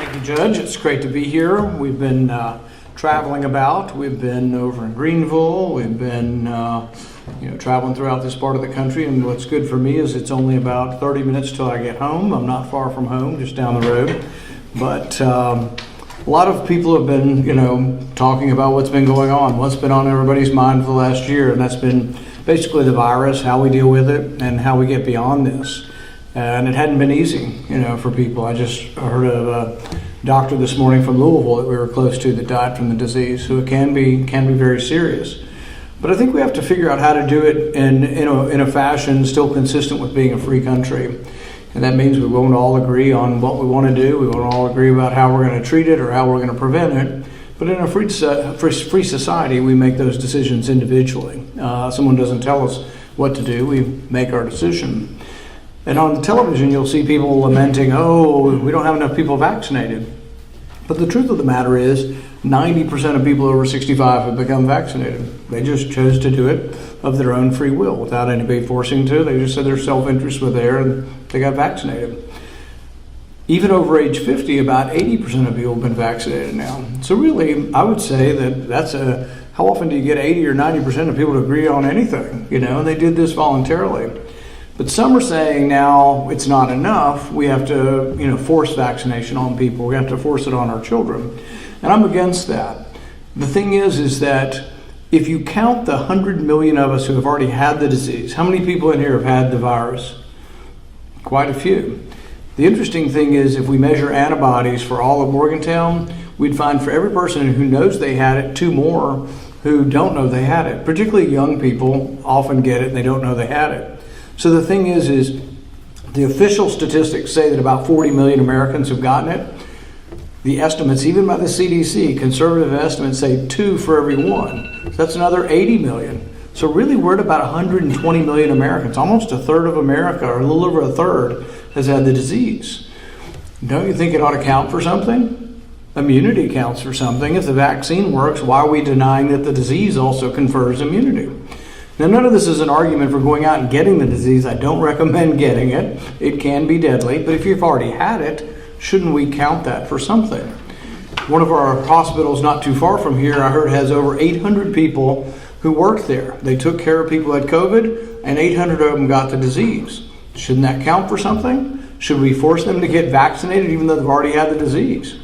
Thank you, Judge. It's great to be here. We've been traveling about. We've been over in Greenville. We've been traveling throughout this part of the country. And what's good for me is it's only about 30 minutes till I get home. I'm not far from home, just down the road. But a lot of people have been, talking about what's been going on, what's been on everybody's mind for the last year. And that's been basically the virus, how we deal with it, and how we get beyond this. And it hadn't been easy, for people. I just heard of a doctor this morning from Louisville that we were close to that died from the disease, so it can be very serious. But I think we have to figure out how to do it in a fashion still consistent with being a free country. And that means we won't all agree on what we want to do. We won't all agree about how we're going to treat it or how we're going to prevent it. But in a free society, we make those decisions individually. Someone doesn't tell us what to do. We make our decision. And on television, you'll see people lamenting, we don't have enough people vaccinated. But the truth of the matter is 90% of people over 65 have become vaccinated. They just chose to do it of their own free will without anybody forcing to. They just said their self-interest was there and they got vaccinated. Even over age 50, about 80% of people have been vaccinated now. So really, I would say that's how often do you get 80 or 90% of people to agree on anything? And they did this voluntarily. But some are saying now it's not enough. We have to, force vaccination on people. We have to force it on our children. And I'm against that. The thing is that if you count the 100 million of us who have already had the disease, how many people in here have had the virus? Quite a few. The interesting thing is if we measure antibodies for all of Morgantown, we'd find for every person who knows they had it, 2 more who don't know they had it. Particularly young people often get it and they don't know they had it. So the thing is the official statistics say that about 40 million Americans have gotten it. The estimates, even by the CDC, conservative estimates say 2 for every 1. So that's another 80 million. So really we're at about 120 million Americans. Almost a third of America, or a little over a third, has had the disease. Don't you think it ought to count for something? Immunity counts for something. If the vaccine works, why are we denying that the disease also confers immunity? Now, none of this is an argument for going out and getting the disease. I don't recommend getting it. It can be deadly. But if you've already had it, shouldn't we count that for something? One of our hospitals not too far from here, I heard, has over 800 people who work there. They took care of people who had COVID, and 800 of them got the disease. Shouldn't that count for something? Should we force them to get vaccinated even though they've already had the disease?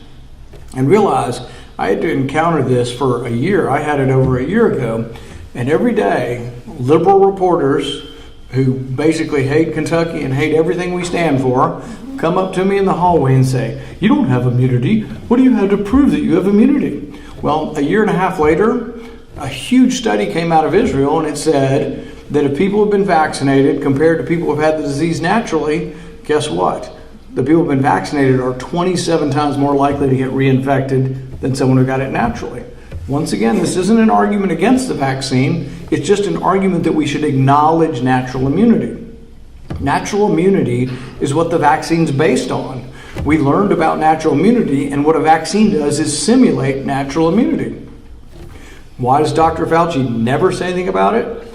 And realize I had to encounter this for a year. I had it over a year ago. And every day, liberal reporters who basically hate Kentucky and hate everything we stand for come up to me in the hallway and say, "You don't have immunity. What do you have to prove that you have immunity?" Well, a year and a half later, a huge study came out of Israel, and it said that if people have been vaccinated compared to people who have had the disease naturally, guess what? The people who have been vaccinated are 27 times more likely to get reinfected than someone who got it naturally. Once again, this isn't an argument against the vaccine. It's just an argument that we should acknowledge natural immunity. Natural immunity is what the vaccine's based on. We learned about natural immunity, and what a vaccine does is simulate natural immunity. Why does Dr. Fauci never say anything about it?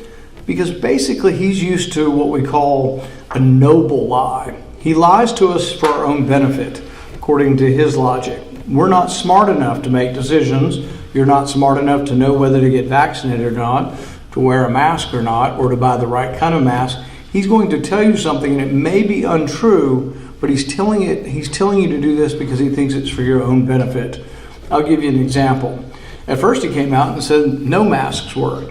Because basically he's used to what we call a noble lie. He lies to us for our own benefit, according to his logic. We're not smart enough to make decisions. You're not smart enough to know whether to get vaccinated or not, to wear a mask or not, or to buy the right kind of mask. He's going to tell you something, and it may be untrue, but he's telling you to do this because he thinks it's for your own benefit. I'll give you an example. At first he came out and said no masks work.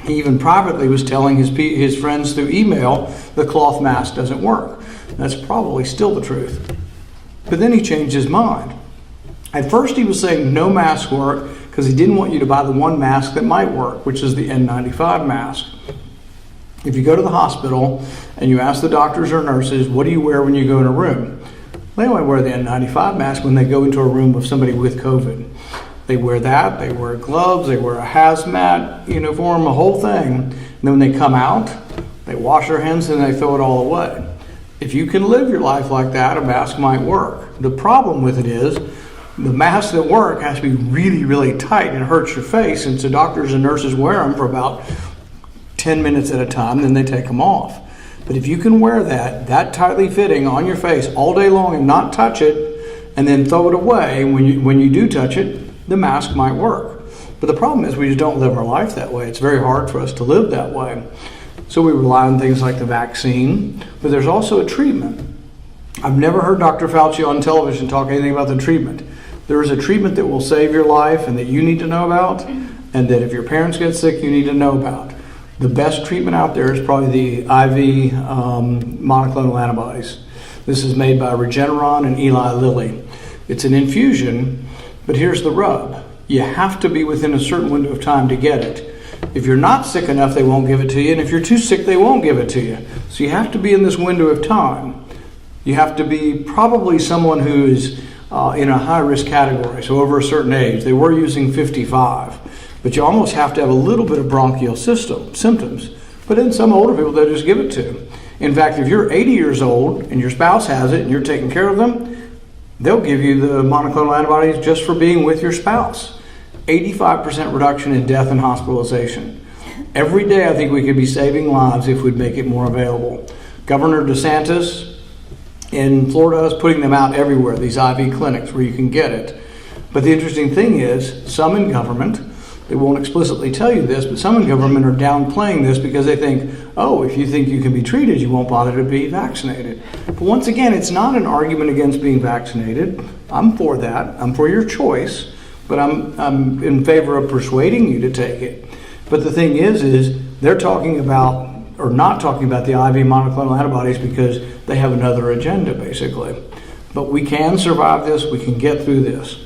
He even privately was telling his friends through email the cloth mask doesn't work. That's probably still the truth. But then he changed his mind. At first he was saying no mask work because he didn't want you to buy the one mask that might work, which is the N95 mask. If you go to the hospital and you ask the doctors or nurses, what do you wear when you go in a room? They only wear the N95 mask when they go into a room with somebody with COVID. They wear that, they wear gloves, they wear a hazmat uniform, a whole thing. And then when they come out, they wash their hands and they throw it all away. If you can live your life like that, a mask might work. The problem with it is the masks that work has to be really, really tight and it hurts your face. And so doctors and nurses wear them for about 10 minutes at a time, then they take them off. But if you can wear that tightly fitting on your face all day long and not touch it, and then throw it away. And when you do touch it, the mask might work. But the problem is we just don't live our life that way. It's very hard for us to live that way. So we rely on things like the vaccine, but there's also a treatment. I've never heard Dr. Fauci on television talk anything about the treatment. There is a treatment that will save your life and that you need to know about, and that if your parents get sick, you need to know about. The best treatment out there is probably the IV monoclonal antibodies. This is made by Regeneron and Eli Lilly. It's an infusion, but here's the rub. You have to be within a certain window of time to get it. If you're not sick enough, they won't give it to you, and if you're too sick, they won't give it to you. So you have to be in this window of time. You have to be probably someone who is in a high-risk category, so over a certain age. They were using 55, but you almost have to have a little bit of bronchial symptoms. But then some older people, they'll just give it to. In fact, if you're 80 years old and your spouse has it and you're taking care of them, they'll give you the monoclonal antibodies just for being with your spouse. 85% reduction in death and hospitalization. Every day I think we could be saving lives if we'd make it more available. Governor DeSantis in Florida is putting them out everywhere, these IV clinics where you can get it. But the interesting thing is, some in government, they won't explicitly tell you this, but some in government are downplaying this because they think, oh, if you think you can be treated, you won't bother to be vaccinated. But once again, it's not an argument against being vaccinated. I'm for that. I'm for your choice. But I'm in favor of persuading you to take it. But the thing is they're talking about, or not talking about the IV monoclonal antibodies because they have another agenda, basically. But we can survive this. We can get through this.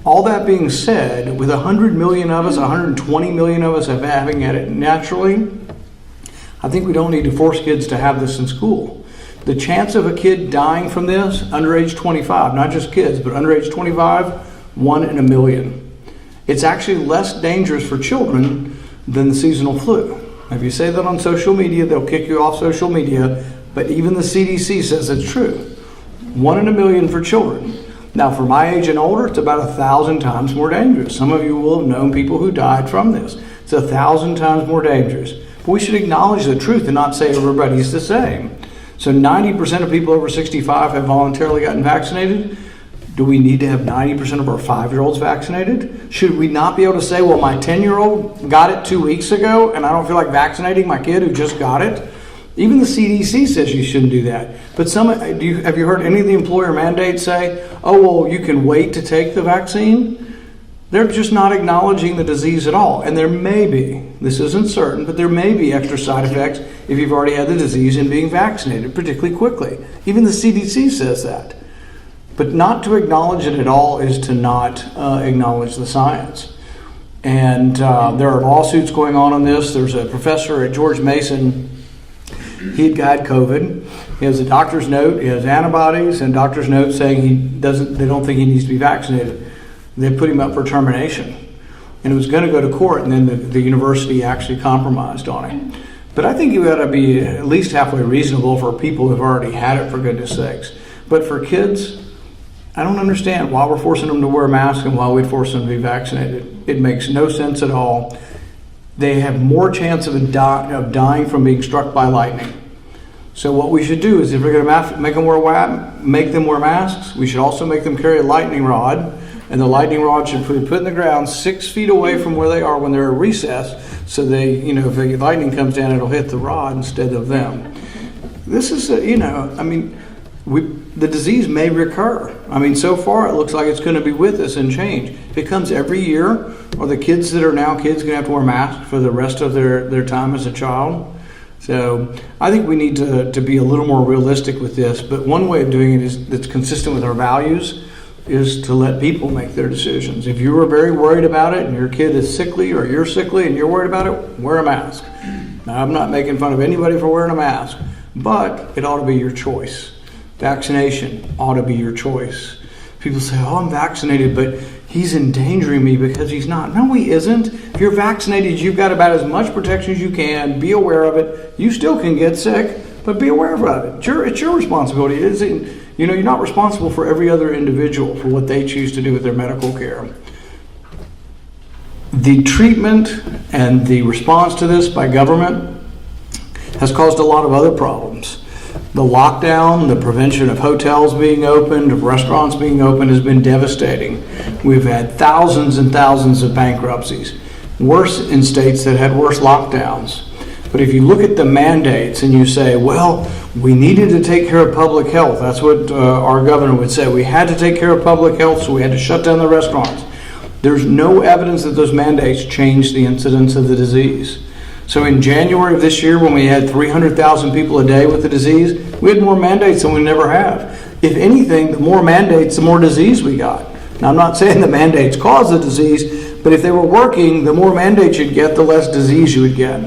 All that being said, with 100 million of us, 120 million of us having had it naturally, I think we don't need to force kids to have this in school. The chance of a kid dying from this under age 25, not just kids, but under age 25, 1 in a million. It's actually less dangerous for children than the seasonal flu. If you say that on social media, they'll kick you off social media, but even the CDC says it's true. 1 in a million for children. Now, for my age and older, it's about 1,000 times more dangerous. Some of you will have known people who died from this. It's 1,000 times more dangerous. But we should acknowledge the truth and not say everybody's the same. So 90% of people over 65 have voluntarily gotten vaccinated. Do we need to have 90% of our 5-year-olds vaccinated? Should we not be able to say, well, my 10-year-old got it 2 weeks ago and I don't feel like vaccinating my kid who just got it? Even the CDC says you shouldn't do that. But have you heard any of the employer mandates say, oh, well, you can wait to take the vaccine? They're just not acknowledging the disease at all. And there may be, this isn't certain, but there may be extra side effects if you've already had the disease and being vaccinated, particularly quickly. Even the CDC says that. But not to acknowledge it at all is to not acknowledge the science. And there are lawsuits going on this. There's a professor at George Mason. He had COVID. He has a doctor's note. He has antibodies and doctor's note saying they don't think he needs to be vaccinated. They put him up for termination. And it was going to go to court, and then the university actually compromised on him. But I think you ought to be at least halfway reasonable for people who've already had it, for goodness sakes. But for kids, I don't understand why we're forcing them to wear a mask and why we'd force them to be vaccinated. It makes no sense at all. They have more chance of dying from being struck by lightning. So what we should do is, if we're going to make them wear masks, we should also make them carry a lightning rod, and the lightning rod should be put in the ground 6 feet away from where they are when they're at recess, so if the lightning comes down, it'll hit the rod instead of them. This is, the disease may recur. So far it looks like it's going to be with us and change. If it comes every year, are the kids that are now kids going to have to wear masks for the rest of their time as a child? So I think we need to be a little more realistic with this. But one way of doing it that's consistent with our values is to let people make their decisions. If you are very worried about it and your kid is sickly or you're sickly and you're worried about it, wear a mask. Now, I'm not making fun of anybody for wearing a mask, but it ought to be your choice. Vaccination ought to be your choice. People say, oh, I'm vaccinated, but he's endangering me because he's not. No, he isn't. If you're vaccinated, you've got about as much protection as you can. Be aware of it. You still can get sick, but be aware of it. It's your responsibility. You're not responsible for every other individual for what they choose to do with their medical care. The treatment and the response to this by government has caused a lot of other problems. The lockdown, the prevention of hotels being opened, of restaurants being open has been devastating. We've had thousands and thousands of bankruptcies, worse in states that had worse lockdowns. But if you look at the mandates and you say, well, we needed to take care of public health, that's what our governor would say. We had to take care of public health, so we had to shut down the restaurants. There's no evidence that those mandates changed the incidence of the disease. So in January of this year, when we had 300,000 people a day with the disease, we had more mandates than we never have. If anything, the more mandates, the more disease we got. Now, I'm not saying the mandates cause the disease, but if they were working, the more mandates you'd get, the less disease you would get.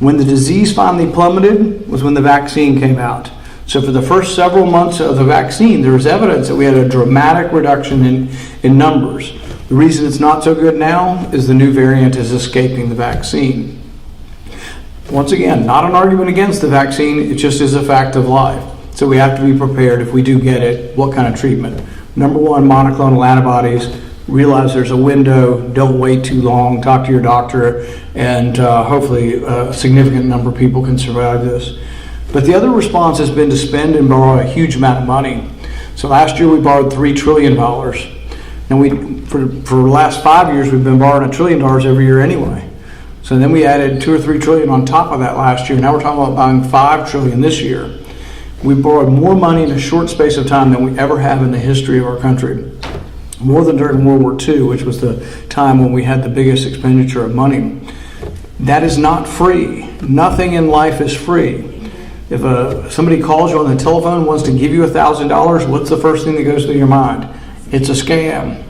When the disease finally plummeted was when the vaccine came out. So for the first several months of the vaccine, there was evidence that we had a dramatic reduction in numbers. The reason it's not so good now is the new variant is escaping the vaccine. Once again, not an argument against the vaccine, it just is a fact of life. So we have to be prepared if we do get it, what kind of treatment. Number one, monoclonal antibodies. Realize there's a window, don't wait too long, talk to your doctor, and hopefully a significant number of people can survive this. But the other response has been to spend and borrow a huge amount of money. So last year we borrowed $3 trillion. And for the last 5 years, we've been borrowing $1 trillion every year anyway. So then we added 2 or 3 trillion on top of that last year. Now we're talking about buying $5 trillion this year. We borrowed more money in a short space of time than we ever have in the history of our country. More than during World War II, which was the time when we had the biggest expenditure of money. That is not free. Nothing in life is free. If somebody calls you on the telephone and wants to give you $1,000, what's the first thing that goes through your mind? It's a scam.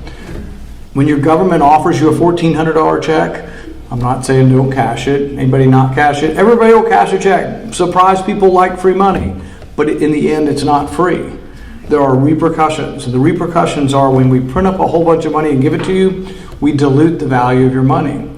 When your government offers you a $1,400 check, I'm not saying don't cash it. Anybody not cash it? Everybody will cash a check. Surprise, people like free money. But in the end, it's not free. There are repercussions. And the repercussions are when we print up a whole bunch of money and give it to you, we dilute the value of your money.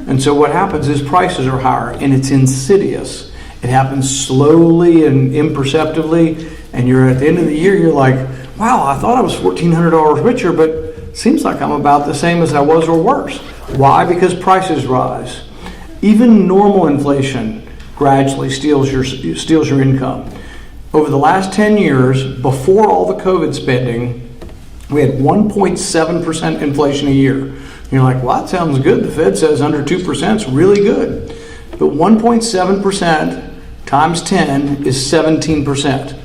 And so what happens is prices are higher, and it's insidious. It happens slowly and imperceptibly, and you're at the end of the year, you're like, wow, I thought I was $1,400 richer, but it seems like I'm about the same as I was or worse. Why? Because prices rise. Even normal inflation gradually steals your income. Over the last 10 years, before all the COVID spending, we had 1.7% inflation a year. And you're like, well, that sounds good. The Fed says under 2% is really good. But 1.7% times 10 is 17%.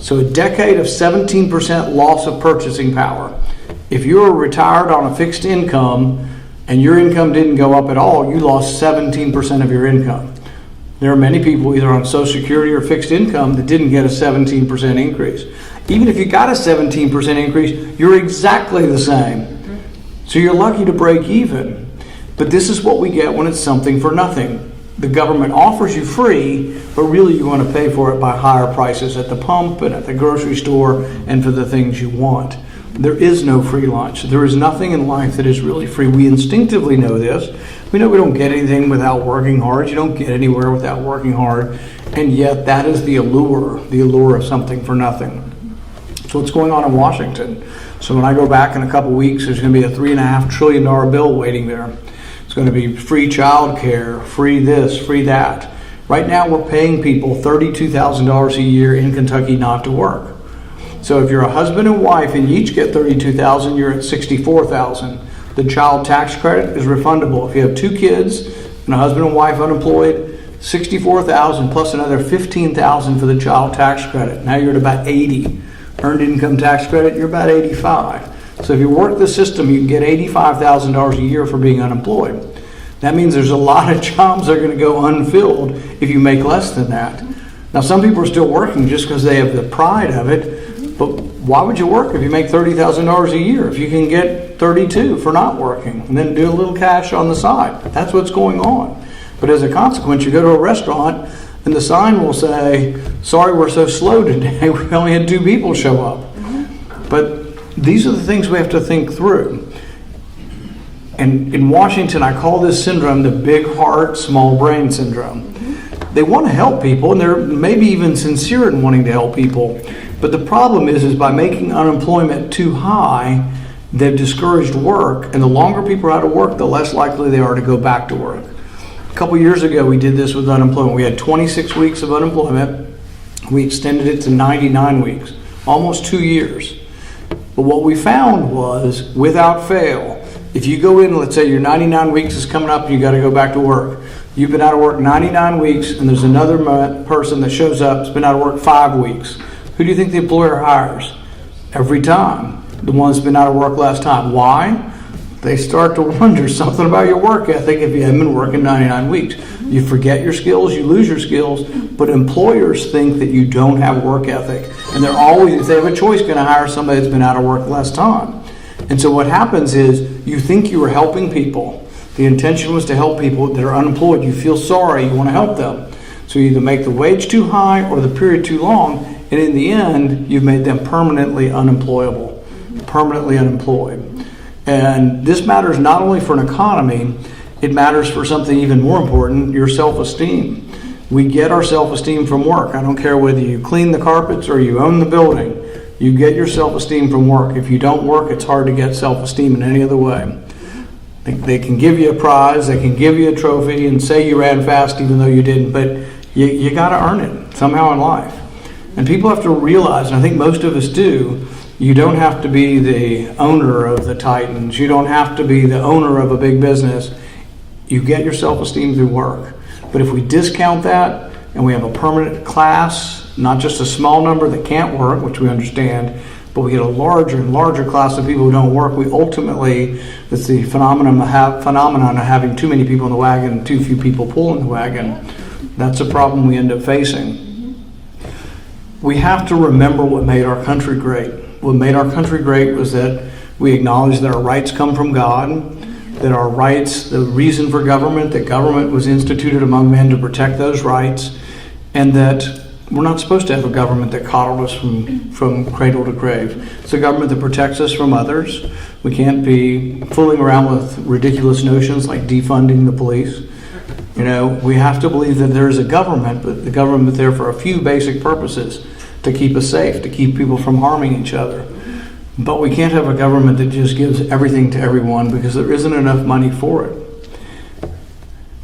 So a decade of 17% loss of purchasing power. If you were retired on a fixed income and your income didn't go up at all, you lost 17% of your income. There are many people either on Social Security or fixed income that didn't get a 17% increase. Even if you got a 17% increase, you're exactly the same. So you're lucky to break even. But this is what we get when it's something for nothing. The government offers you free, but really you want to pay for it by higher prices at the pump and at the grocery store and for the things you want. There is no free lunch. There is nothing in life that is really free. We instinctively know this. We know we don't get anything without working hard. You don't get anywhere without working hard. And yet that is the allure of something for nothing. So what's going on in Washington? So when I go back in a couple weeks, there's going to be a $3.5 trillion bill waiting there. It's going to be free child care, free this, free that. Right now we're paying people $32,000 a year in Kentucky not to work. So if you're a husband and wife and you each get $32,000, you're at $64,000. The child tax credit is refundable. If you have 2 kids and a husband and wife unemployed, $64,000 plus another $15,000 for the child tax credit. Now you're at about $80,000. Earned income tax credit, you're about $85,000. So if you work the system, you can get $85,000 a year for being unemployed. That means there's a lot of jobs that are going to go unfilled if you make less than that. Now some people are still working just because they have the pride of it. But why would you work if you make $30,000 a year? If you can get $32,000 for not working and then do a little cash on the side. That's what's going on. But as a consequence, you go to a restaurant and the sign will say, sorry, we're so slow today. We only had 2 people show up. But these are the things we have to think through. And in Washington, I call this syndrome the big heart, small brain syndrome. They want to help people, and they're maybe even sincere in wanting to help people. But the problem is by making unemployment too high, they've discouraged work. And the longer people are out of work, the less likely they are to go back to work. A couple years ago, we did this with unemployment. We had 26 weeks of unemployment. We extended it to 99 weeks, almost 2 years. But what we found was, without fail, if you go in, let's say your 99 weeks is coming up and you got to go back to work. You've been out of work 99 weeks and there's another person that shows up that's been out of work 5 weeks. Who do you think the employer hires? Every time. The one that's been out of work last time. Why? They start to wonder something about your work ethic if you haven't been working 99 weeks. You forget your skills, you lose your skills, but employers think that you don't have work ethic. And they're always, if they have a choice, going to hire somebody that's been out of work less time. And so what happens is you think you were helping people. The intention was to help people that are unemployed. You feel sorry, you want to help them. So you either make the wage too high or the period too long, and in the end, you've made them permanently unemployable, permanently unemployed. And this matters not only for an economy, it matters for something even more important, your self-esteem. We get our self-esteem from work. I don't care whether you clean the carpets or you own the building. You get your self-esteem from work. If you don't work, it's hard to get self-esteem in any other way. They can give you a prize, they can give you a trophy and say you ran fast even though you didn't, but you got to earn it somehow in life. And people have to realize, and I think most of us do, you don't have to be the owner of the Titans. You don't have to be the owner of a big business. You get your self-esteem through work. But if we discount that and we have a permanent class, not just a small number that can't work, which we understand, but we get a larger and larger class of people who don't work, we ultimately, it's the phenomenon of having too many people in the wagon and too few people pulling the wagon. That's a problem we end up facing. We have to remember what made our country great. What made our country great was that we acknowledged that our rights come from God, that our rights, the reason for government, that government was instituted among men to protect those rights, and that we're not supposed to have a government that coddled us from cradle to grave. It's a government that protects us from others. We can't be fooling around with ridiculous notions like defunding the police. You know, we have to believe that there is a government, but the government is there for a few basic purposes: to keep us safe, to keep people from harming each other. But we can't have a government that just gives everything to everyone because there isn't enough money for it.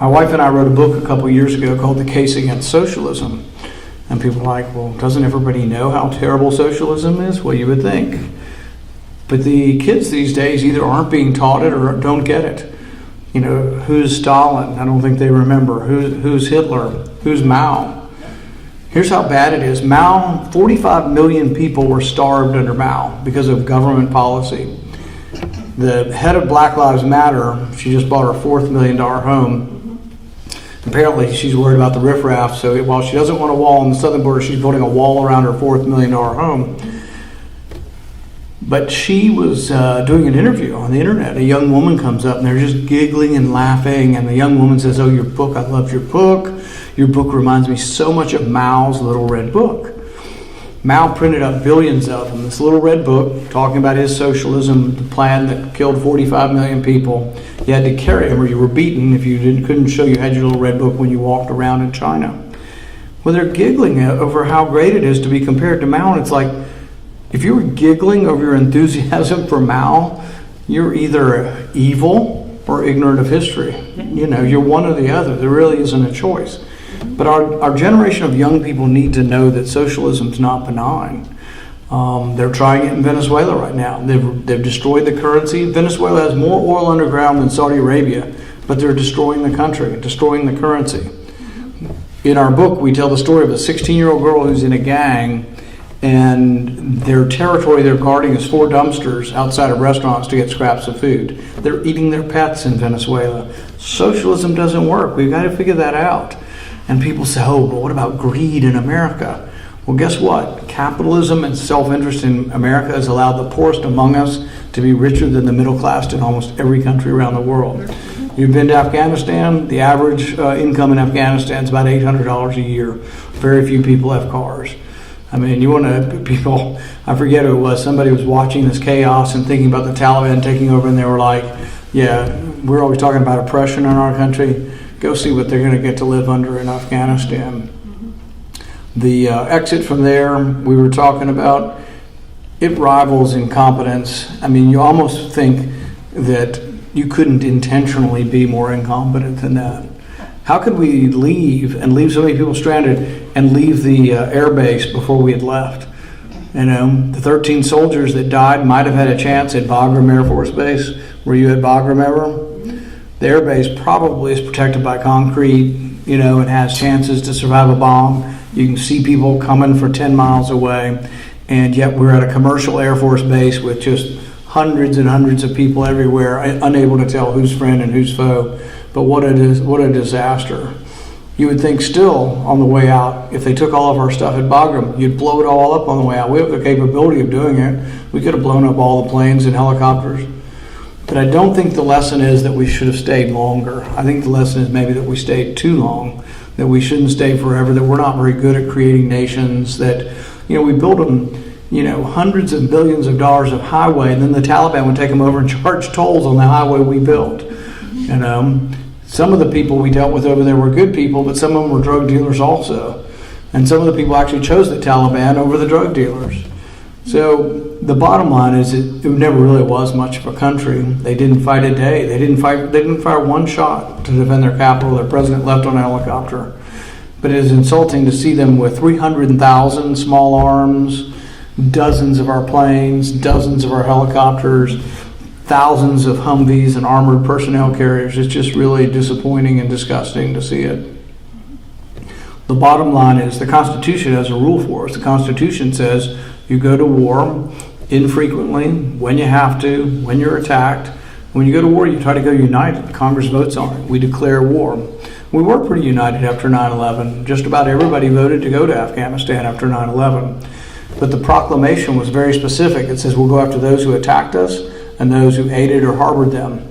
My wife and I wrote a book a couple years ago called The Case Against Socialism. And people are like, well, doesn't everybody know how terrible socialism is? Well, you would think. But the kids these days either aren't being taught it or don't get it. You know, who's Stalin? I don't think they remember. Who's Hitler? Who's Mao? Here's how bad it is. Mao, 45 million people were starved under Mao because of government policy. The head of Black Lives Matter, she just bought her $4 million home. Apparently, she's worried about the riffraff, so while she doesn't want a wall on the southern border, she's building a wall around her $4 million home. But she was doing an interview on the internet. A young woman comes up, and they're just giggling and laughing, and the young woman says, "Oh, your book, I loved your book. Your book reminds me so much of Mao's Little Red Book." Mao printed up billions of them. This little red book talking about his socialism, the plan that killed 45 million people. You had to carry them or you were beaten if you couldn't show you had your little red book when you walked around in China. Well, they're giggling over how great it is to be compared to Mao. And it's like, if you were giggling over your enthusiasm for Mao, you're either evil or ignorant of history. You know, you're one or the other. There really isn't a choice. But our generation of young people need to know that socialism's not benign. They're trying it in Venezuela right now. They've destroyed the currency. Venezuela has more oil underground than Saudi Arabia, but they're destroying the country, destroying the currency. In our book, we tell the story of a 16-year-old girl who's in a gang, and their territory they're guarding is 4 dumpsters outside of restaurants to get scraps of food. They're eating their pets in Venezuela. Socialism doesn't work. We've got to figure that out. And people say, oh, but what about greed in America? Well, guess what? Capitalism and self-interest in America has allowed the poorest among us to be richer than the middle class in almost every country around the world. You've been to Afghanistan. The average income in Afghanistan is about $800 a year. Very few people have cars. I mean, you want to, people, I forget who it was, somebody was watching this chaos and thinking about the Taliban taking over, and they were like, yeah, we're always talking about oppression in our country. Go see what they're going to get to live under in Afghanistan. The exit from there, we were talking about, it rivals incompetence. I mean, you almost think that you couldn't intentionally be more incompetent than that. How could we leave and leave so many people stranded and leave the air base before we had left. The 13 soldiers that died might have had a chance at Bagram Air Force Base. Were you at Bagram ever? The air base probably is protected by concrete, and has chances to survive a bomb. You can see people coming for 10 miles away, and yet we're at a commercial Air Force base with just hundreds and hundreds of people everywhere, unable to tell who's friend and who's foe. But what a disaster. You would think still on the way out, if they took all of our stuff at Bagram, you'd blow it all up on the way out. We have the capability of doing it. We could have blown up all the planes and helicopters. But I don't think the lesson is that we should have stayed longer. I think the lesson is maybe that we stayed too long, that we shouldn't stay forever, that we're not very good at creating nations, that, we built them, hundreds of billions of dollars of highway, and then the Taliban would take them over and charge tolls on the highway we built. Some of the people we dealt with over there were good people, but some of them were drug dealers also. And some of the people actually chose the Taliban over the drug dealers. So the bottom line is it never really was much of a country. They didn't fight a day. They didn't fire one shot to defend their capital. Their president left on a helicopter. But it is insulting to see them with 300,000 small arms, dozens of our planes, dozens of our helicopters, thousands of Humvees and armored personnel carriers. It's just really disappointing and disgusting to see it. The bottom line is the Constitution has a rule for us. The Constitution says you go to war infrequently, when you have to, when you're attacked. When you go to war, you try to go united. Congress votes on it. We declare war. We were pretty united after 9/11. Just about everybody voted to go to Afghanistan after 9/11. But the proclamation was very specific. It says we'll go after those who attacked us and those who aided or harbored them.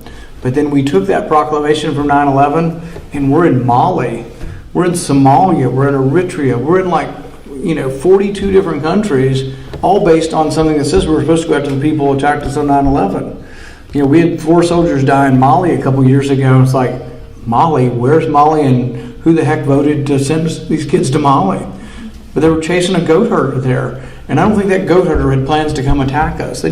But then we took that proclamation from 9/11 and we're in Mali, we're in Somalia, we're in Eritrea, we're in 42 different countries, all based on something that says we're supposed to go after the people who attacked us on 9/11. We had 4 soldiers die in Mali a couple years ago. It's like, Mali, where's Mali, and who the heck voted to send these kids to Mali? But they were chasing a goat herder there. And I don't think that goat herder had plans to come attack us. They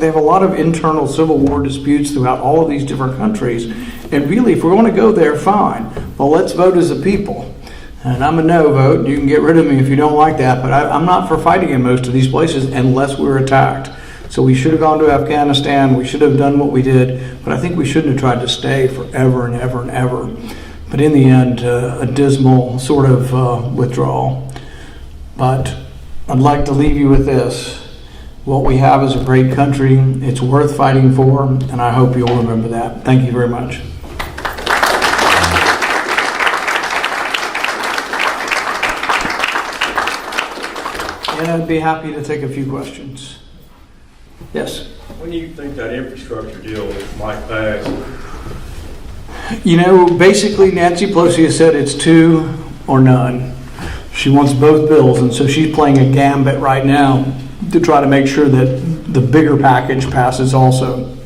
have a lot of internal civil war disputes throughout all of these different countries. And really, if we want to go there, fine. Well, let's vote as a people. And I'm a no vote. You can get rid of me if you don't like that. But I'm not for fighting in most of these places unless we're attacked. So we should have gone to Afghanistan. We should have done what we did. But I think we shouldn't have tried to stay forever and ever and ever. But in the end, a dismal sort of withdrawal. But I'd like to leave you with this. What we have is a great country. It's worth fighting for, and I hope you'll remember that. Thank you very much. And I'd be happy to take a few questions. Yes? When do you think that infrastructure deal might pass? Basically Nancy Pelosi has said it's 2 or none. She wants both bills, and so she's playing a gambit right now to try to make sure that the bigger package passes also.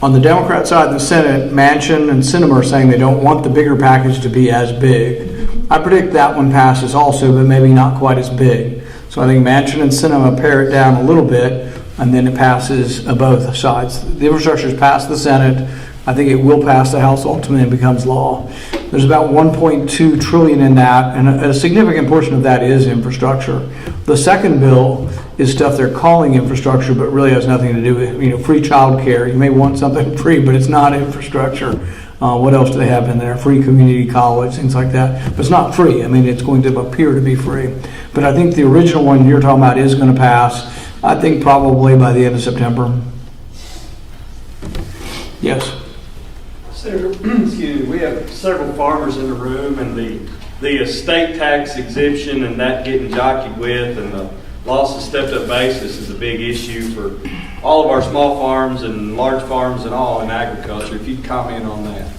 On the Democrat side in the Senate, Manchin and Sinema are saying they don't want the bigger package to be as big. I predict that one passes also, but maybe not quite as big. So I think Manchin and Sinema pare it down a little bit, and then it passes both sides. The infrastructure's passed the Senate. I think it will pass the House ultimately and becomes law. There's about $1.2 trillion in that, and a significant portion of that is infrastructure. The second bill is stuff they're calling infrastructure, but really has nothing to do with free child care. You may want something free, but it's not infrastructure. What else do they have in there? Free community college, things like that. But it's not free. It's going to appear to be free. But I think the original one you're talking about is going to pass, I think probably by the end of September. Yes? Senator, excuse me, we have several farmers in the room, and the estate tax exemption and that getting jockeyed with, and the loss of stepped-up basis is a big issue for all of our small farms and large farms and all in agriculture. If you'd comment on that.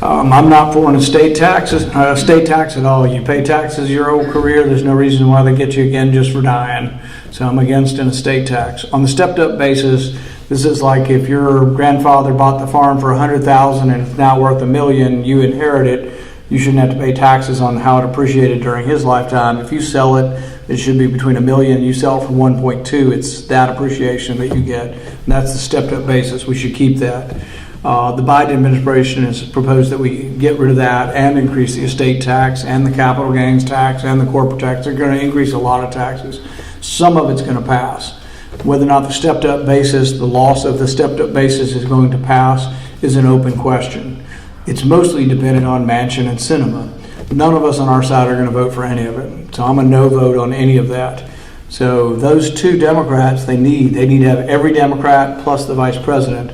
I'm not for an estate tax at all. You pay taxes your whole career. There's no reason why they get you again just for dying. So I'm against an estate tax. On the stepped-up basis, this is like if your grandfather bought the farm for $100,000 and it's now worth $1 million, you inherit it. You shouldn't have to pay taxes on how it appreciated during his lifetime. If you sell it, it should be between $1 million. You sell it for 1.2. It's that appreciation that you get. And that's the stepped-up basis. We should keep that. The Biden administration has proposed that we get rid of that and increase the estate tax and the capital gains tax and the corporate tax. They're going to increase a lot of taxes. Some of it's going to pass. Whether or not the stepped-up basis, the loss of the stepped-up basis is going to pass is an open question. It's mostly dependent on Manchin and Sinema. None of us on our side are going to vote for any of it. So I'm a no vote on any of that. So those two Democrats, they need to have every Democrat plus the vice president.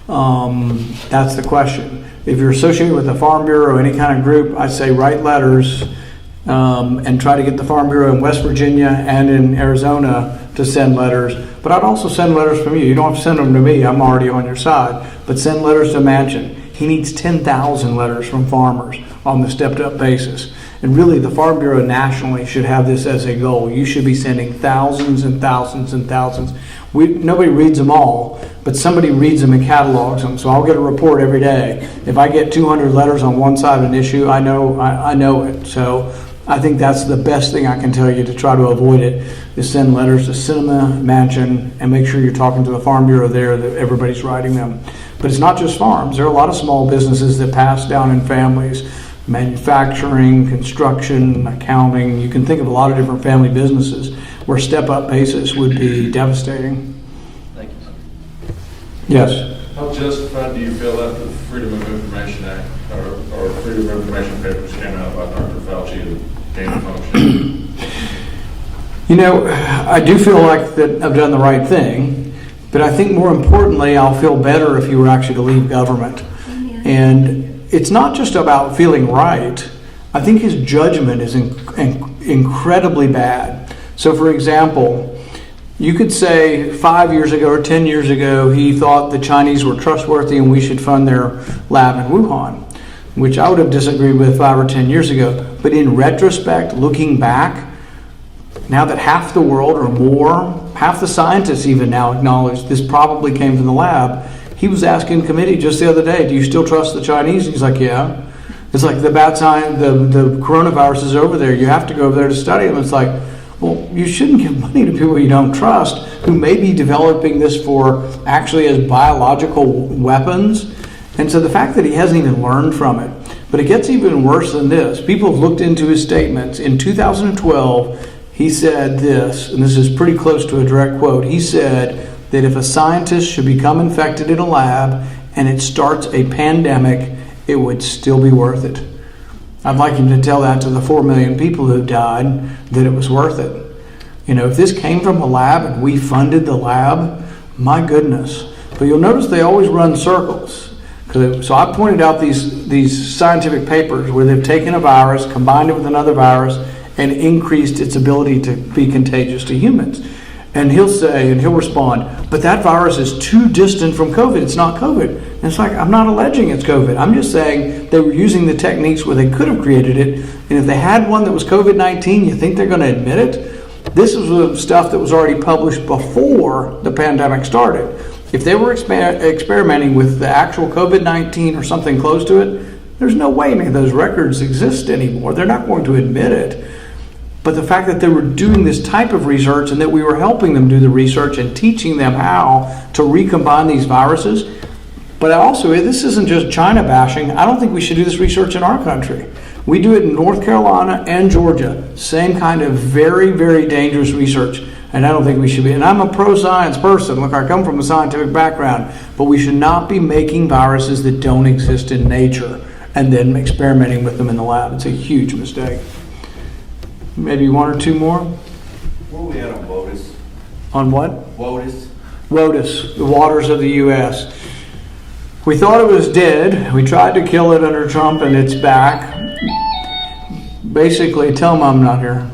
That's the question. If you're associated with the Farm Bureau or any kind of group, I say write letters and try to get the Farm Bureau in West Virginia and in Arizona to send letters. But I'd also send letters from you. You don't have to send them to me. I'm already on your side. But send letters to Manchin. He needs 10,000 letters from farmers on the stepped-up basis. And really, the Farm Bureau nationally should have this as a goal. You should be sending thousands and thousands and thousands. Nobody reads them all, but somebody reads them and catalogs them. So I'll get a report every day. If I get 200 letters on one side of an issue, I know it. So I think that's the best thing I can tell you to try to avoid it, is send letters to Sinema, Manchin, and make sure you're talking to the Farm Bureau there, that everybody's writing them. But it's not just farms. There are a lot of small businesses that pass down in families. Manufacturing, construction, accounting. You can think of a lot of different family businesses where step-up basis would be devastating. Thank you. Yes? How justified do you feel that the Freedom of Information Act or Freedom of Information papers came out by Dr. Fauci to gain function? You know, I do feel like that I've done the right thing, but I think more importantly, I'll feel better if you were actually to leave government. And it's not just about feeling right. I think his judgment is incredibly bad. So, for example, you could say 5 years ago or 10 years ago, he thought the Chinese were trustworthy and we should fund their lab in Wuhan, which I would have disagreed with 5 or 10 years ago. But in retrospect, looking back, now that half the world or more, half the scientists even now acknowledge this probably came from the lab. He was asking committee just the other day, do you still trust the Chinese? He's like, yeah. It's like the bad sign, the coronavirus is over there. You have to go over there to study them. It's like, well, you shouldn't give money to people you don't trust who may be developing this for actually as biological weapons. And so the fact that he hasn't even learned from it. But it gets even worse than this. People have looked into his statements. In 2012, he said this, and this is pretty close to a direct quote. He said that if a scientist should become infected in a lab and it starts a pandemic, it would still be worth it. I'd like him to tell that to the 4 million people who died, that it was worth it. You know, if this came from a lab and we funded the lab, my goodness. But you'll notice they always run circles. So I pointed out these scientific papers where they've taken a virus, combined it with another virus, and increased its ability to be contagious to humans. And he'll say, and he'll respond, but that virus is too distant from COVID. It's not COVID. And it's like, I'm not alleging it's COVID. I'm just saying they were using the techniques where they could have created it. And if they had one that was COVID-19, you think they're going to admit it? This was stuff that was already published before the pandemic started. If they were experimenting with the actual COVID-19 or something close to it, there's no way any of those records exist anymore. They're not going to admit it. But the fact that they were doing this type of research and that we were helping them do the research and teaching them how to recombine these viruses. But also, this isn't just China bashing. I don't think we should do this research in our country. We do it in North Carolina and Georgia. Same kind of very, very dangerous research. And I don't think we should be. And I'm a pro-science person. Look, I come from a scientific background. But we should not be making viruses that don't exist in nature and then experimenting with them in the lab. It's a huge mistake. Maybe one or two more? Where are we at on WOTUS? On what? WOTUS? WOTUS, the waters of the U.S. We thought it was dead. We tried to kill it under Trump, and it's back. Basically, tell them I'm not here.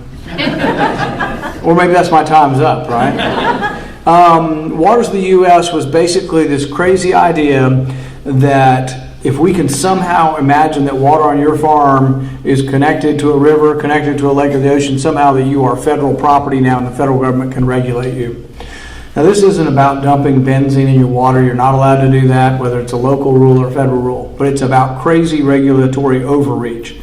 Or maybe that's my time's up, right? Waters of the U.S. was basically this crazy idea that if we can somehow imagine that water on your farm is connected to a river, connected to a lake or the ocean, somehow that you are federal property now and the federal government can regulate you. Now, this isn't about dumping benzene in your water. You're not allowed to do that, whether it's a local rule or federal rule. But it's about crazy regulatory overreach.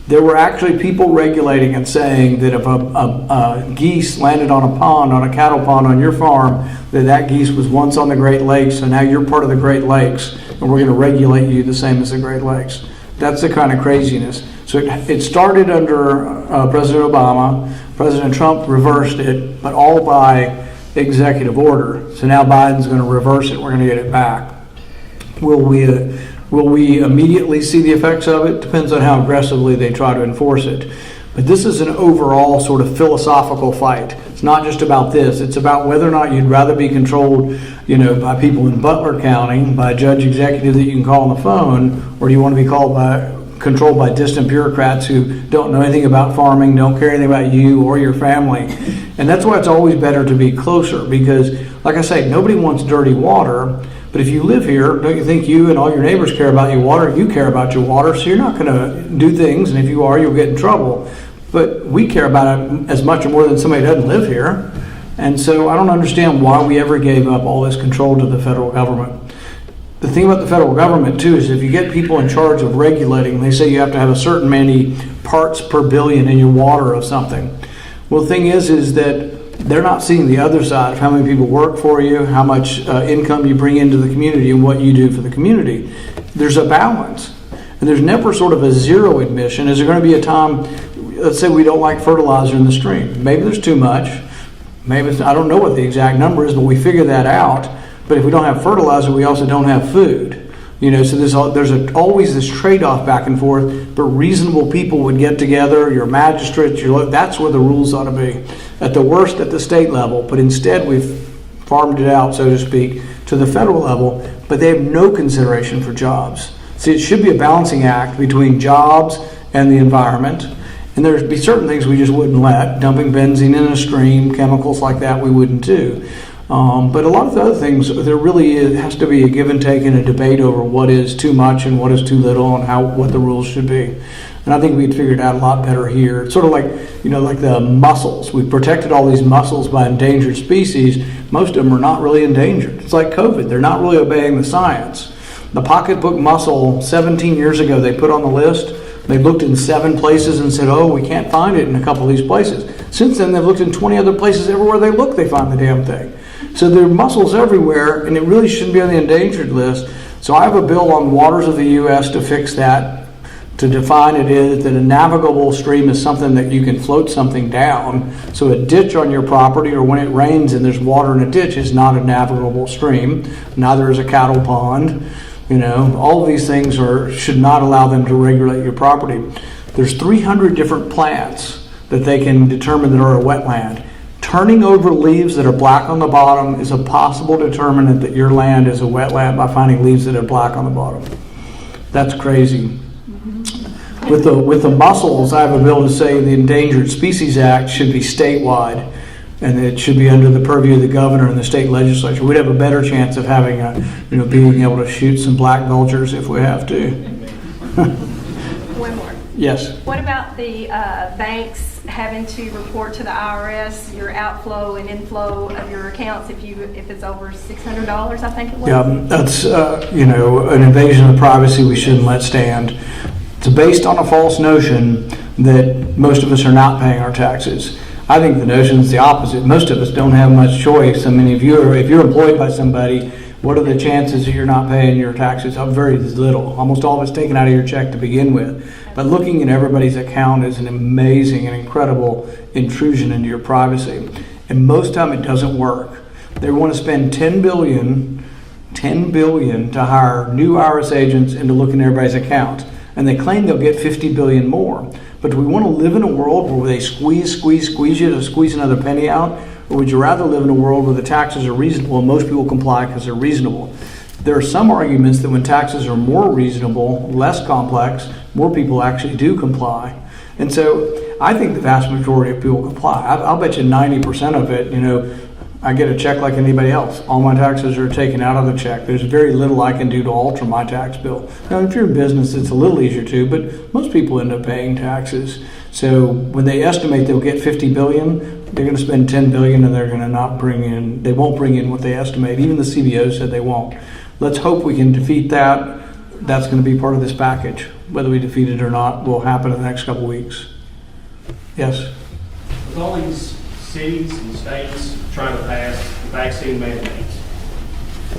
There were actually people regulating and saying that if a geese landed on a pond, on a cattle pond on your farm, that geese was once on the Great Lakes, and now you're part of the Great Lakes, and we're going to regulate you the same as the Great Lakes. That's the kind of craziness. So it started under President Obama. President Trump reversed it, but all by executive order. So now Biden's going to reverse it. We're going to get it back. Will we immediately see the effects of it? Depends on how aggressively they try to enforce it. But this is an overall sort of philosophical fight. It's not just about this. It's about whether or not you'd rather be controlled, by people in Butler County, by a judge executive that you can call on the phone, or do you want to be controlled by distant bureaucrats who don't know anything about farming, don't care anything about you or your family. And that's why it's always better to be closer, because, like I say, nobody wants dirty water. But if you live here, don't you think you and all your neighbors care about your water? You care about your water, so you're not going to do things, and if you are, you'll get in trouble. But we care about it as much or more than somebody who doesn't live here. And so I don't understand why we ever gave up all this control to the federal government. The thing about the federal government, too, is if you get people in charge of regulating, they say you have to have a certain many parts per billion in your water of something. Well, the thing is that they're not seeing the other side of how many people work for you, how much income you bring into the community, and what you do for the community. There's a balance. And there's never sort of a zero admission. Is there going to be a time, let's say we don't like fertilizer in the stream. Maybe there's too much. Maybe I don't know what the exact number is, but we figure that out. But if we don't have fertilizer, we also don't have food. So there's always this trade-off back and forth, but reasonable people would get together, your magistrates, that's where the rules ought to be. At the worst, at the state level, but instead we've farmed it out, so to speak, to the federal level, but they have no consideration for jobs. See, it should be a balancing act between jobs and the environment, and there'd be certain things we just wouldn't let. Dumping benzene in a stream, chemicals like that, we wouldn't do. But a lot of the other things, there really has to be a give and take and a debate over what is too much and what is too little and what the rules should be. And I think we'd figured out a lot better here. It's sort of like, like the mussels. We've protected all these mussels by endangered species. Most of them are not really endangered. It's like COVID. They're not really obeying the science. The pocketbook mussel, 17 years ago, they put on the list. They looked in 7 places and said, we can't find it in a couple of these places. Since then, they've looked in 20 other places. Everywhere they look, they find the damn thing. So there are mussels everywhere, and it really shouldn't be on the endangered list. So I have a bill on waters of the U.S. to fix that, to define it is that a navigable stream is something that you can float something down. So a ditch on your property, or when it rains and there's water in a ditch, is not a navigable stream. Neither is a cattle pond. All of these things should not allow them to regulate your property. There's 300 different plants that they can determine that are a wetland. Turning over leaves that are black on the bottom is a possible determinant that your land is a wetland by finding leaves that are black on the bottom. That's crazy. With the mussels, I have a bill to say the Endangered Species Act should be statewide, and it should be under the purview of the governor and the state legislature. We'd have a better chance of having being able to shoot some black vultures if we have to. One more. Yes. What about the banks having to report to the IRS your outflow and inflow of your accounts if it's over $600, I think it was? Yeah, that's an invasion of privacy we shouldn't let stand. It's based on a false notion that most of us are not paying our taxes. I think the notion is the opposite. Most of us don't have much choice. I mean, if you're employed by somebody, what are the chances that you're not paying your taxes? Very little. Almost all of it's taken out of your check to begin with. But looking at everybody's account is an amazing and incredible intrusion into your privacy. And most of the time it doesn't work. They want to spend $10 billion to hire new IRS agents and to look in everybody's account. And they claim they'll get $50 billion more. But do we want to live in a world where they squeeze you to squeeze another penny out? Or would you rather live in a world where the taxes are reasonable and most people comply because they're reasonable? There are some arguments that when taxes are more reasonable, less complex, more people actually do comply. And so I think the vast majority of people comply. I'll bet you 90% of it, I get a check like anybody else. All my taxes are taken out of the check. There's very little I can do to alter my tax bill. Now, if you're in business, it's a little easier to, but most people end up paying taxes. So when they estimate they'll get $50 billion, they're going to spend $10 billion and they're going to they won't bring in what they estimate. Even the CBO said they won't. Let's hope we can defeat that. that's going to be part of this package. Whether we defeat it or not will happen in the next couple weeks. Yes? With all these cities and states trying to pass vaccine mandates,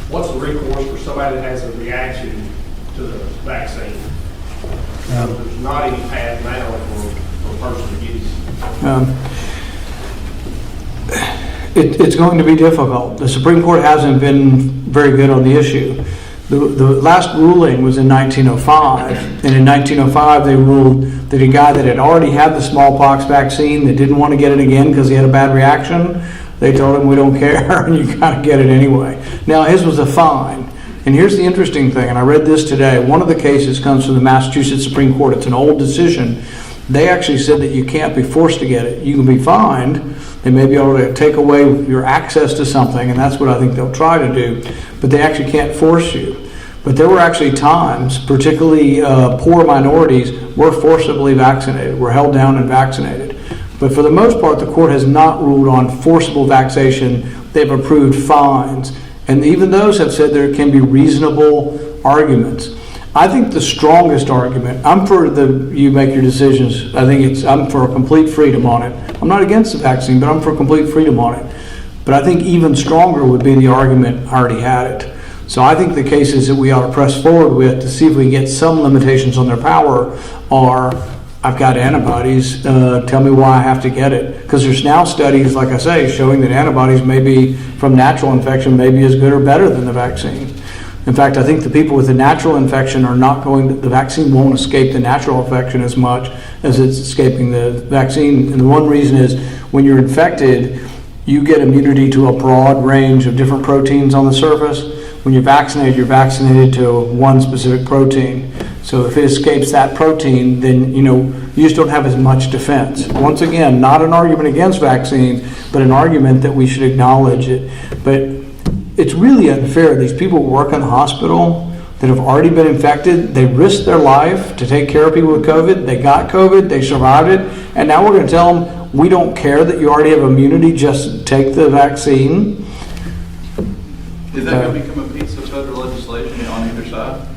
what's the recourse for somebody that has a reaction to the vaccine? There's not any path now for a person to use. It's going to be difficult. The Supreme Court hasn't been very good on the issue. The last ruling was in 1905, and in 1905 they ruled that a guy that had already had the smallpox vaccine that didn't want to get it again because he had a bad reaction, they told him, we don't care, and you got to get it anyway. Now his was a fine. And here's the interesting thing, and I read this today. One of the cases comes from the Massachusetts Supreme Court. It's an old decision. They actually said that you can't be forced to get it. You can be fined. They may be able to take away your access to something, and that's what I think they'll try to do. But they actually can't force you. But there were actually times, particularly poor minorities, were forcibly vaccinated, were held down and vaccinated. But for the most part, the court has not ruled on forcible vaccination. They've approved fines. And even those have said there can be reasonable arguments. I think the strongest argument, I'm for you make your decisions. I'm for a complete freedom on it. I'm not against the vaccine, but I'm for complete freedom on it. But I think even stronger would be the argument, I already had it. So I think the cases that we ought to press forward with to see if we can get some limitations on their power are, I've got antibodies, tell me why I have to get it. Because there's now studies, like I say, showing that antibodies may be from natural infection may be as good or better than the vaccine. In fact, I think the people with the natural infection are not the vaccine won't escape the natural infection as much as it's escaping the vaccine. And the one reason is when you're infected, you get immunity to a broad range of different proteins on the surface. When you're vaccinated to one specific protein. So if it escapes that protein, then you just don't have as much defense. Once again, not an argument against vaccines, but an argument that we should acknowledge it. But it's really unfair. These people who work in the hospital that have already been infected, they risked their life to take care of people with COVID. They got COVID, they survived it, and now we're going to tell them, we don't care that you already have immunity, just take the vaccine. Is that going to become a piece of federal legislation on either side?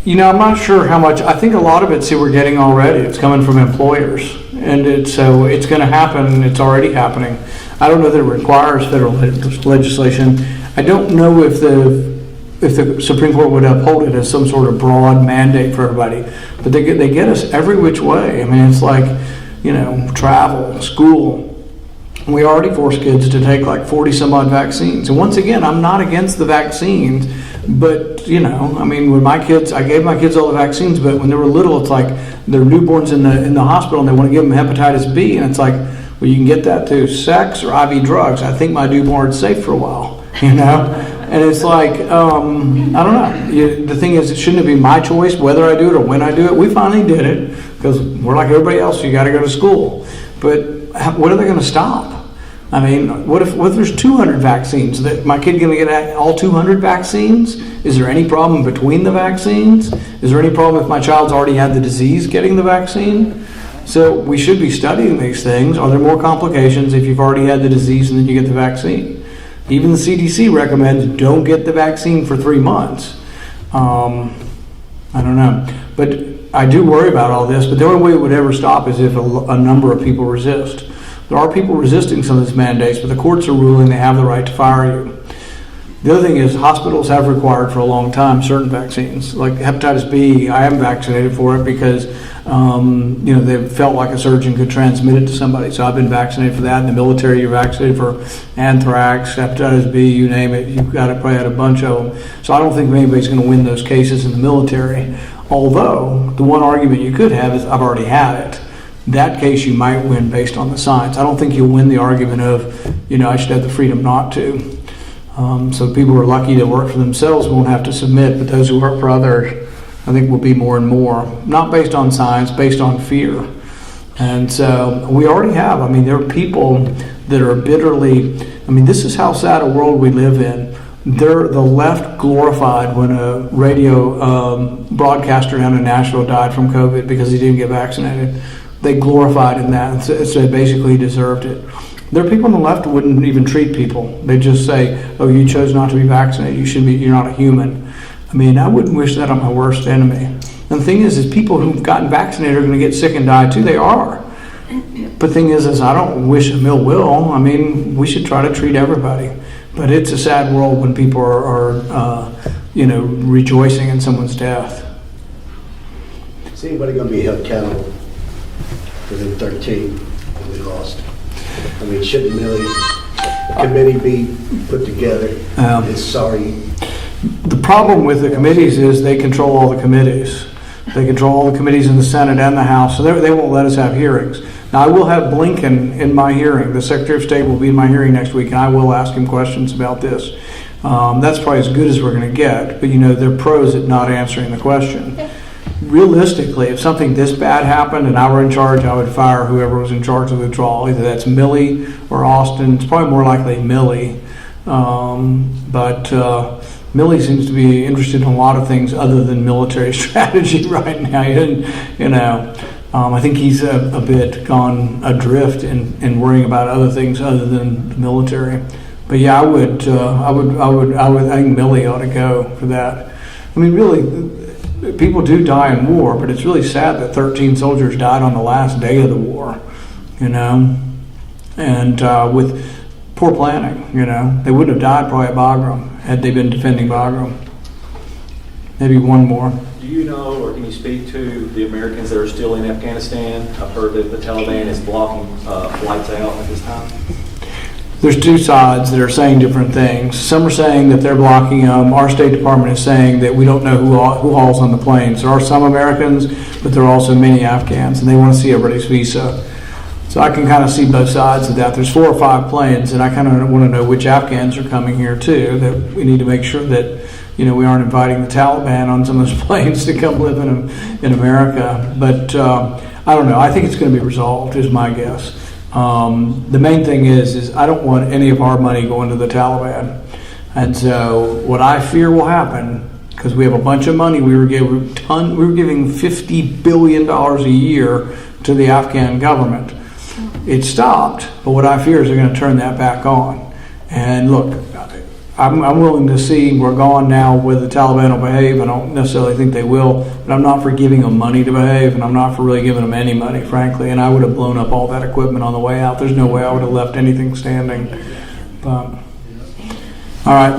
I'm not sure how much. I think a lot of it, we're getting already. It's coming from employers. And it's going to happen. It's already happening. I don't know that it requires federal legislation. I don't know if the Supreme Court would uphold it as some sort of broad mandate for everybody. But they get us every which way. I mean, it's like, travel, school. We already force kids to take like 40 some odd vaccines. And once again, I'm not against the vaccines, but when I gave my kids all the vaccines, but when they were little, it's like they're newborns in the hospital and they want to give them hepatitis B. And it's like, well, you can get that through sex or IV drugs. I think my newborn's safe for a while, And it's like, I don't know. The thing is, it shouldn't be my choice whether I do it or when I do it. We finally did it because we're like everybody else. You got to go to school. But what are they going to stop? I mean, what if there's 200 vaccines? That my kid going to get all 200 vaccines? Is there any problem between the vaccines? Is there any problem if my child's already had the disease getting the vaccine? So we should be studying these things. Are there more complications if you've already had the disease and then you get the vaccine? Even the CDC recommends don't get the vaccine for 3 months. I don't know. But I do worry about all this, but the only way it would ever stop is if a number of people resist. There are people resisting some of these mandates, but the courts are ruling they have the right to fire you. The other thing is hospitals have required for a long time certain vaccines. Like hepatitis B, I am vaccinated for it because they felt like a surgeon could transmit it to somebody. So I've been vaccinated for that. In the military, you're vaccinated for anthrax, hepatitis B, you name it. You've got to probably had a bunch of them. So I don't think anybody's going to win those cases in the military. Although the one argument you could have is I've already had it. That case you might win based on the science. I don't think you'll win the argument of, I should have the freedom not to. So people who are lucky to work for themselves won't have to submit, but those who work for others, I think will be more and more. Not based on science, based on fear. And so we already have. I mean, there are people that are bitterly, this is how sad a world we live in. The left glorified when a radio broadcaster down in Nashville died from COVID because he didn't get vaccinated. They glorified in that, so they basically deserved it. There are people on the left who wouldn't even treat people. They just say, "Oh, you chose not to be vaccinated. You're not a human." I mean, I wouldn't wish that on my worst enemy. And the thing is people who've gotten vaccinated are going to get sick and die too. They are. But the thing is I don't wish them ill will. I mean, we should try to treat everybody. But it's a sad world when people are rejoicing in someone's death. Is anybody going to be held accountable for the 13 that we lost? I mean, shouldn't really a committee be put together? It's sorry. The problem with the committees is they control all the committees. They control all the committees in the Senate and the House, so they won't let us have hearings. Now, I will have Blinken in my hearing. The Secretary of State will be in my hearing next week, and I will ask him questions about this. That's probably as good as we're going to get, but they're pros at not answering the question. Realistically, if something this bad happened and I were in charge, I would fire whoever was in charge of the withdrawal. Either that's Milley or Austin. It's probably more likely Milley. But Milley seems to be interested in a lot of things other than military strategy right now. I think he's a bit gone adrift in worrying about other things other than the military. But yeah, I think Milley ought to go for that. I mean, really, people do die in war, but it's really sad that 13 soldiers died on the last day of the war, and with poor planning, They wouldn't have died probably at Bagram had they been defending Bagram. Maybe one more. Do you know, or can you speak to the Americans that are still in Afghanistan? I've heard that the Taliban is blocking flights out at this time. There's two sides that are saying different things. Some are saying that they're blocking them. Our State Department is saying that we don't know who hauls on the planes. There are some Americans, but there are also many Afghans, and they want to see everybody's visa. So I can kind of see both sides of that. There's 4 or 5 planes, and I kind of want to know which Afghans are coming here too. That we need to make sure that we aren't inviting the Taliban on some of those planes to come live in America. But I don't know. I think it's going to be resolved, is my guess. The main thing is I don't want any of our money going to the Taliban. And so what I fear will happen, because we have a bunch of money, we were giving $50 billion a year to the Afghan government. It stopped, but what I fear is they're going to turn that back on. And look, I'm willing to see we're gone now whether the Taliban will behave. I don't necessarily think they will, but I'm not for giving them money to behave, and I'm not for really giving them any money, frankly. And I would have blown up all that equipment on the way out. There's no way I would have left anything standing. But, all right.